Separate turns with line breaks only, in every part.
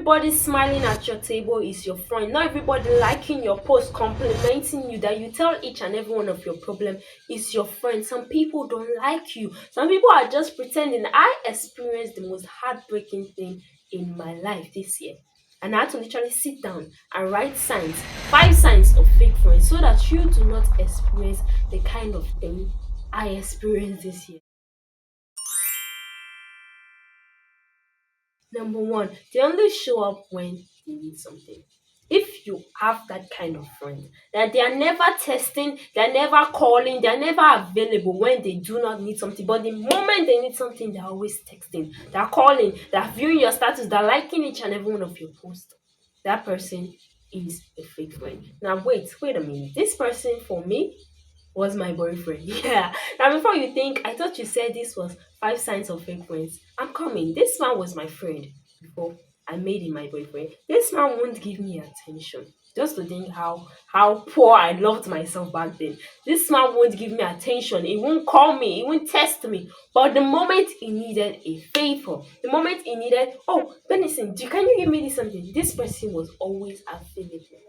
everybody smiling at your table is your friend. Not everybody liking your post, complimenting you, that you tell each and every one of your problem is your friend. Some people don't like you. Some people are just pretending. I experienced the most heartbreaking thing in my life this year. And I had to literally sit down and write signs, 5 signs of fake friends, so that you do not experience the kind of thing I experienced this year. Number one, they only show up when they need something. If you have that kind of friend, that they are never testing, they're never calling, they're never available when they do not need something. But the moment they need something, they're always texting, they're calling, they're viewing your status, they're liking each and every one of your posts. That person is a fake friend. Now wait a minute. This person for me was my boyfriend. Yeah. Now before you think, I thought you said this was 5 signs of fake friends. I'm coming. This man was my friend before I made him my boyfriend. This man won't give me attention. Just to think how poor I loved myself back then. This man won't give me attention. He won't call me. He won't test me. But the moment he needed a favor, the moment he needed, oh, Benison, can you give me this something? This person was always available.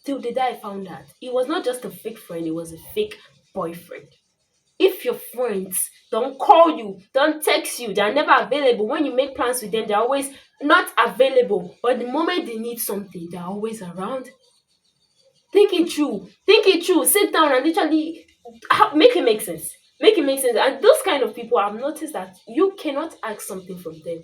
Till the day I found out, it was not just a fake friend, it was a fake boyfriend. If your friends don't call you, don't text you, they're never available. When you make plans with them, they're always not available. But the moment they need something, they're always around. Think it through. Think it through. Sit down and literally make it make sense. Make it make sense. And those kind of people, I've noticed that you cannot ask something from them,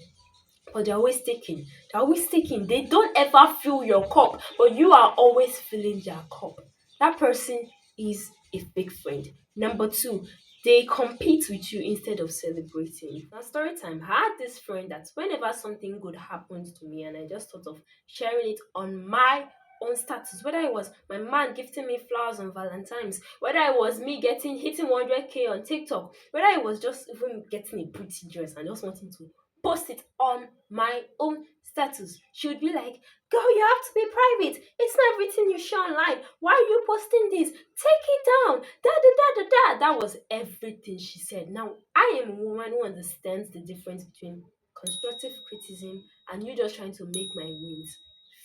but they're always taking. They're always taking. They don't ever fill your cup, but you are always filling their cup. That person is a fake friend. Number two, they compete with you instead of celebrating. Now, story time. I had this friend that whenever something good happens to me, and I just thought of sharing it on my own status, whether it was my man gifting me flowers on Valentine's, whether it was me getting hitting 100k on TikTok, whether it was just even getting a pretty dress and just wanting to post it on my own status. She would be like, girl, you have to be private. It's not everything you share online. Why are you posting this? Take it down. Da da da da da. That was everything she said. Now, I am a woman who understands the difference between constructive criticism and you just trying to make my wins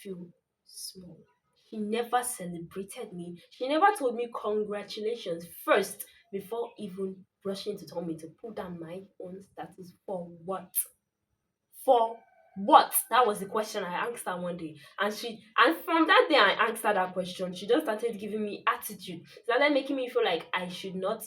feel small. She never celebrated me. She never told me congratulations first before even rushing to tell me to put down my own status. For what? For what? That was the question I asked her one day. And from that day I asked her that question, she just started giving me attitude. Started making me feel like I should not.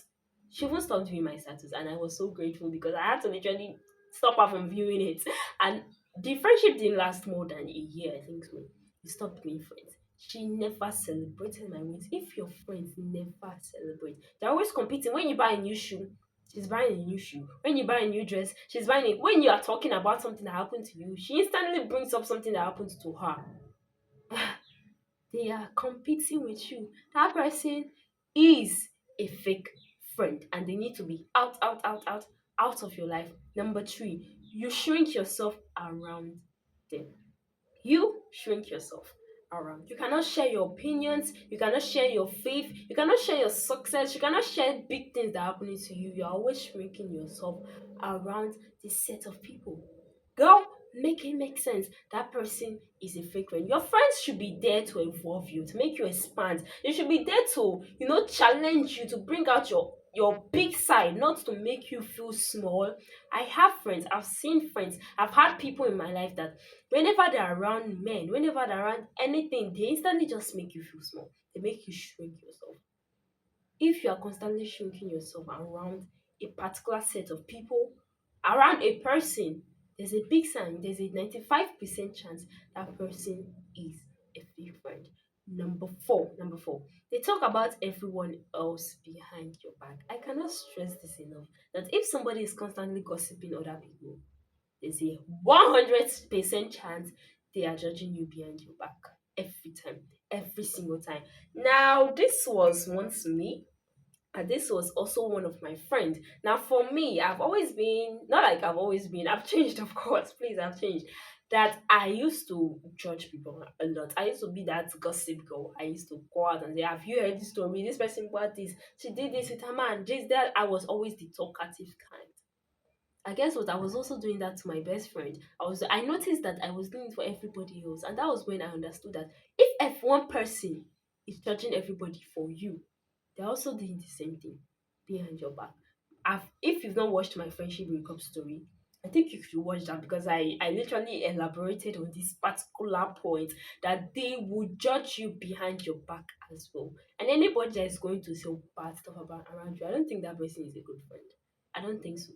She won't stop viewing my status, and I was so grateful because I had to literally stop her from viewing it. And the friendship didn't last more than a year, I think so. We stopped being friends. She never celebrated my wins. If your friends never celebrate, they're always competing. When you buy a new shoe, she's buying a new shoe. When you buy a new dress, she's buying it. When you are talking about something that happened to you, she instantly brings up something that happened to her. They are competing with you. That person is a fake friend and they need to be out of your life. Number three, you shrink yourself around them. You shrink yourself around. You cannot share your opinions, you cannot share your faith, you cannot share your success, you cannot share big things that are happening to you. You're always shrinking yourself around this set of people. Girl, make it make sense. That person is a fake friend. Your friends should be there to evolve you, to make you expand. They should be there to, challenge you, to bring out your big side, not to make you feel small. I have friends, I've seen friends, I've had people in my life that whenever they're around men, whenever they're around anything, they instantly just make you feel small. They make you shrink yourself. If you are constantly shrinking yourself around a particular set of people, around a person, there's a big sign, there's a 95% chance that person is a fake friend. Number four, they talk about everyone else behind your back. I cannot stress this enough that if somebody is constantly gossiping other people, there's a 100% chance they are judging you behind your back every time, every single time. Now, this was once me, and this was also one of my friends. Now, for me, I've always been, not like I've always been, I've changed, of course, please, I've changed. That I used to judge people a lot. I used to be that gossip girl. I used to go out and say, have you heard this story? This person bought this. She did this with her man. This, that. I was always the talkative kind. I guess what I was also doing that to my best friend. I noticed that I was doing it for everybody else, and that was when I understood that if one person is judging everybody for you, they're also doing the same thing behind your back. If you've not watched my friendship breakup story, I think you should watch that because I literally elaborated on this particular point that they would judge you behind your back as well. And anybody that is going to say bad stuff about around you, I don't think that person is a good friend. I don't think so.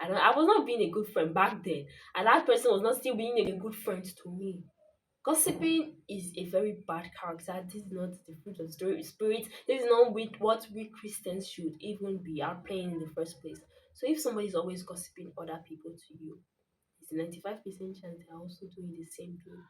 I was not being a good friend back then, and that person was not still being a good friend to me. Gossiping is a very bad character. This is not the fruit of the spirit. This is not what we Christians should even be out playing in the first place. So if somebody is always gossiping other people to you, it's a 95% chance they're also doing the same thing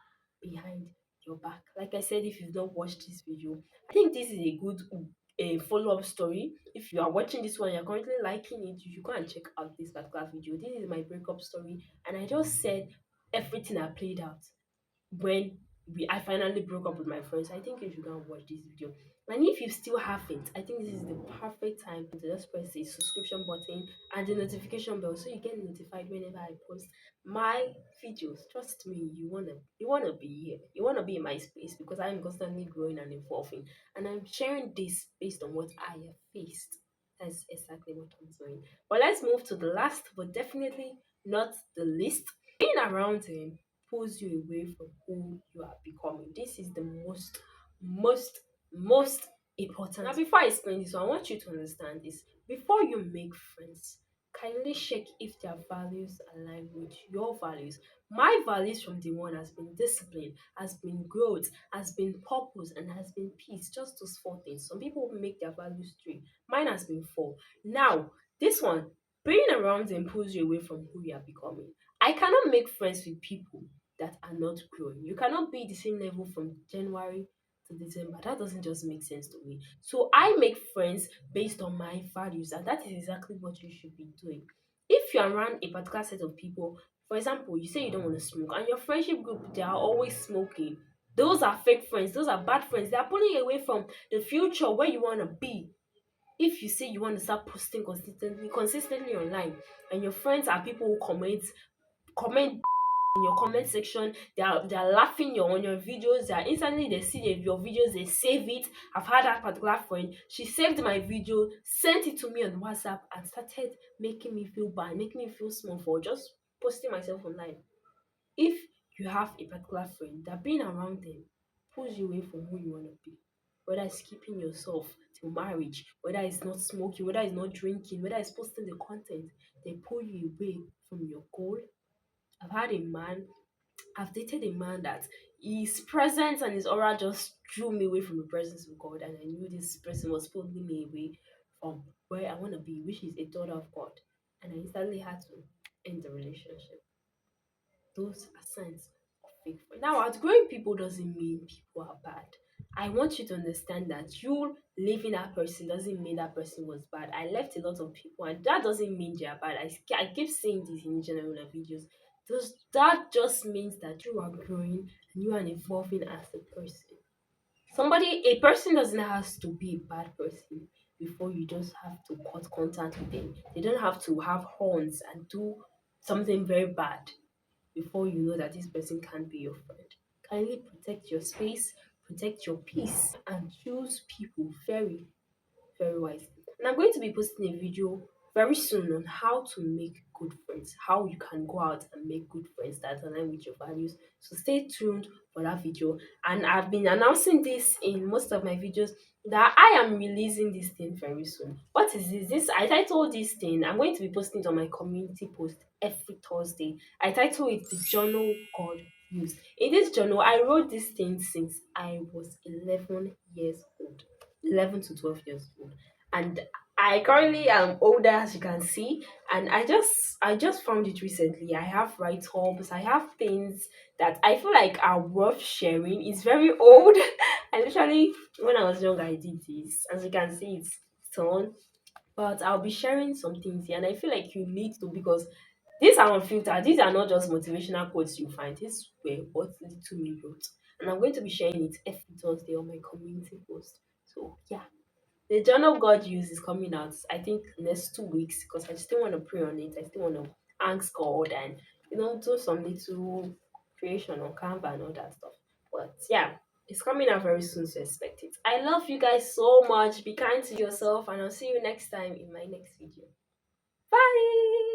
behind your back. Like I said, if you've not watched this video, I think this is a good follow-up story. If you are watching this one, you're currently liking it, you should go and check out this particular video. This is my breakup story, and I just said everything I played out when I finally broke up with my friends. I think you should go and watch this video. And if you still haven't, I think this is the perfect time to just press the subscription button and the notification bell so you get notified whenever I post my videos. Trust me, you wanna be here. You wanna be in my space because I'm constantly growing and evolving. And I'm sharing this based on what I have faced. That's exactly what I'm doing. But let's move to the last, but definitely not the least. Being around him pulls you away from who you are becoming. This is the most, most important. Now, before I explain this, I want you to understand this. Before you make friends, kindly check if their values align with your values. My values from the one has been discipline, has been growth, has been purpose, and has been peace. Just those four things. Some people will make their values three. Mine has been four. Now, this one, being around them pulls you away from who you are becoming. I cannot make friends with people that are not growing. You cannot be the same level from January to December. That doesn't just make sense to me. So I make friends based on my values, and that is exactly what you should be doing. If you're around a particular set of people, for example, you say you don't want to smoke, and your friendship group they are always smoking. Those are fake friends, those are bad friends. They are pulling you away from the future where you want to be. If you say you want to start posting consistently online, and your friends are people who comment in your comment section, they are laughing on your videos, they are instantly they see your videos, they save it. I've had that particular friend, she saved my video, sent it to me on WhatsApp, and started making me feel bad, making me feel small for just posting myself online. If you have a particular friend, that being around them pulls you away from who you want to be, whether it's keeping yourself till marriage, whether it's not smoking, whether it's not drinking, whether it's posting the content, they pull you away from your goal. I've had a man, I've dated a man that his presence and his aura just drew me away from the presence of God, and I knew this person was pulling me away from where I want to be, which is a daughter of God. And I instantly had to end the relationship. Those are signs of fake friends. Now, outgrowing people doesn't mean people are bad. I want you to understand that you leaving that person doesn't mean that person was bad. I left a lot of people, and that doesn't mean they are bad. I keep saying this in general videos. That just means that you are growing and you are evolving as a person. A person doesn't have to be a bad person before you just have to cut contact with them. They don't have to have horns and do something very bad before you know that this person can't be your friend. Kindly protect your space, protect your peace, and choose people very wisely. And I'm going to be posting a video very soon on how to make good friends, how you can go out and make good friends that align with your values. So stay tuned for that video. And I've been announcing this in most of my videos that I am releasing this thing very soon. What is this? I titled this thing, I'm going to be posting it on my community post every Thursday. I title it The Journal God Used. In this journal, I wrote this thing since I was 11 years old. 11 to 12 years old, and I currently am older, as you can see. And I just found it recently. I have write-ups, I have things that I feel like are worth sharing. It's very old. I literally, when I was young, I did this. As you can see, it's on, but I'll be sharing some things here, and I feel like you need to, because these are unfiltered. These are not just motivational quotes you find. These were what little me wrote, and I'm going to be sharing it every Thursday on my community post. So yeah, the journal God used is coming out, I think, next 2 weeks, because I still want to pray on it. I still want to ask God and do some little creation on Canva and all that stuff. But yeah, it's coming out very soon, so expect it. I love you guys so much. Be kind to yourself, and I'll see you next time in my next video. Bye.